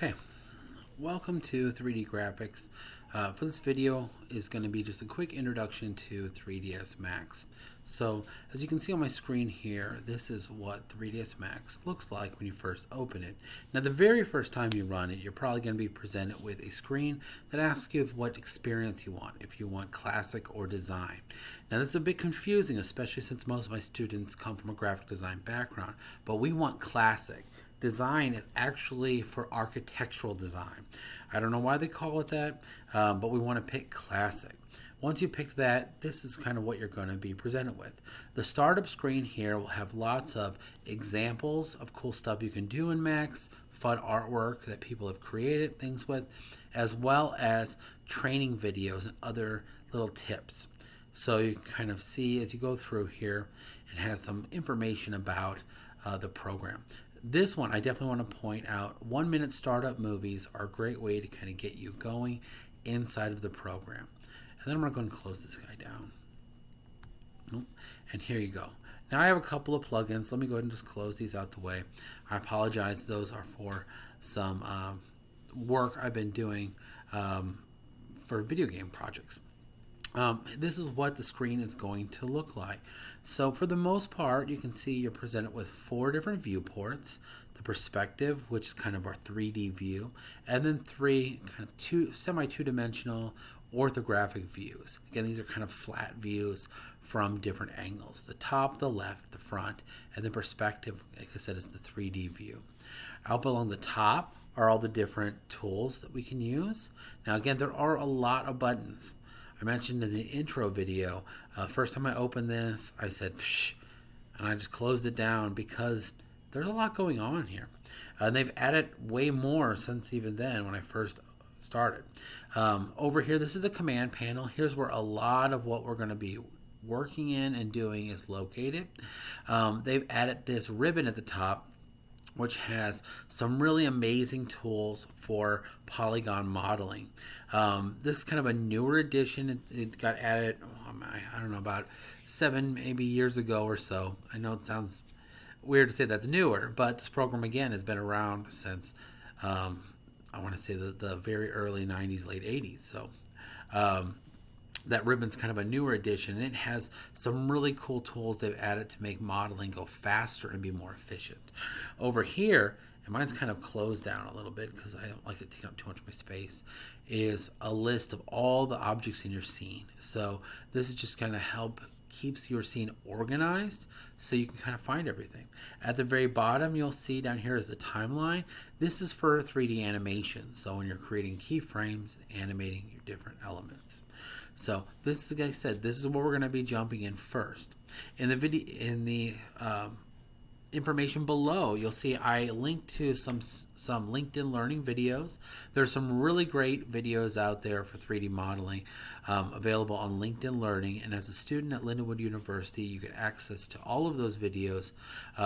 Okay, welcome to 3D Graphics. For this video is going to be just a quick introduction to 3ds Max. So as you can see on my screen here, this is what 3ds Max looks like when you first open it. Now the very first time you run it, you're probably going to be presented with a screen that asks you what experience you want, if you want classic or design. Now this is a bit confusing, especially since most of my students come from a graphic design background, but we want classic. Design is actually for architectural design. I don't know why they call it that, but we want to pick classic. Once you pick that, this is kind of what you're going to be presented with. The startup screen here will have lots of examples of cool stuff you can do in Max, fun artwork that people have created things with, as well as training videos and other little tips. So you can kind of see as you go through here, it has some information about the program. This one, I definitely want to point out, 1-minute startup movies are a great way to kind of get you going inside of the program. And then I'm going to go and close this guy down. And here you go. Now I have a couple of plugins. Let me go ahead and just close these out the way. I apologize. Those are for some work I've been doing for video game projects. This is what the screen is going to look like. So for the most part, you can see you're presented with 4 different viewports. The perspective, which is kind of our 3D view, and then 3 kind of semi-two-dimensional orthographic views. Again, these are kind of flat views from different angles. The top, the left, the front, and the perspective, like I said, is the 3D view. Up along the top are all the different tools that we can use. Now again, there are a lot of buttons. I mentioned in the intro video, first time I opened this, I said, psh, and I just closed it down because there's a lot going on here. And they've added way more since even then when I first started. Over here, this is the command panel. Here's where a lot of what we're going to be working in and doing is located. They've added this ribbon at the top, which has some really amazing tools for polygon modeling. This is kind of a newer edition. It got added, I don't know, about 7 maybe years ago or so. I know it sounds weird to say that's newer, but this program again has been around since I want to say the very early 90s, late 80s. So that ribbon's kind of a newer edition, and it has some really cool tools they've added to make modeling go faster and be more efficient. Over here, and mine's kind of closed down a little bit because I don't like it taking up too much of my space, is a list of all the objects in your scene. So this is just going to help keeps your scene organized so you can kind of find everything. At the very bottom, you'll see down here is the timeline. This is for 3D animation, so when you're creating keyframes and animating your different elements. So this is, like I said, this is what we're going to be jumping in first. In the information below, you'll see I linked to some LinkedIn Learning videos. There's some really great videos out there for 3D modeling available on LinkedIn Learning, and as a student at Lindenwood University, you get access to all of those videos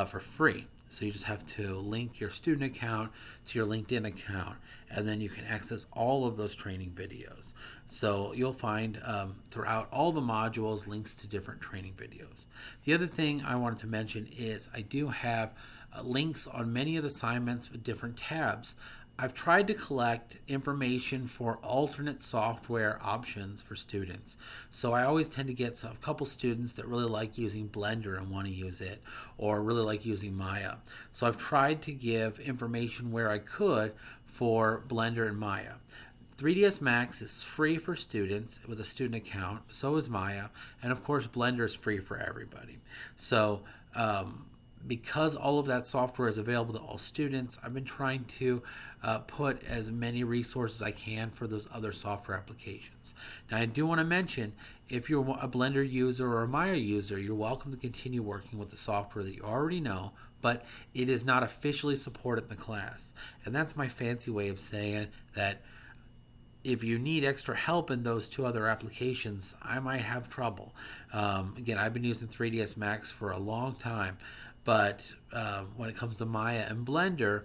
for free. So you just have to link your student account to your LinkedIn account, and then you can access all of those training videos. So you'll find throughout all the modules links to different training videos. The other thing I wanted to mention is I do have links on many of the assignments with different tabs. I've tried to collect information for alternate software options for students. So I always tend to get a couple students that really like using Blender and want to use it, or really like using Maya. So I've tried to give information where I could for Blender and Maya. 3ds Max is free for students with a student account, so is Maya, and of course Blender is free for everybody. So because all of that software is available to all students, I've been trying to put as many resources as I can for those other software applications. Now, I do want to mention, if you're a Blender user or a Maya user, you're welcome to continue working with the software that you already know, but it is not officially supported in the class. And that's my fancy way of saying that if you need extra help in those 2 other applications, I might have trouble. Again, I've been using 3ds Max for a long time, but when it comes to Maya and Blender,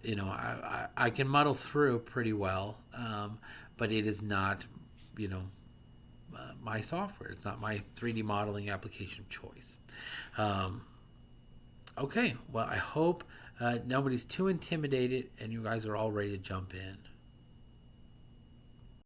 you know, I can muddle through pretty well, but it is not, you know, my software. It's not my 3D modeling application of choice. Okay, well, I hope nobody's too intimidated, and you guys are all ready to jump in.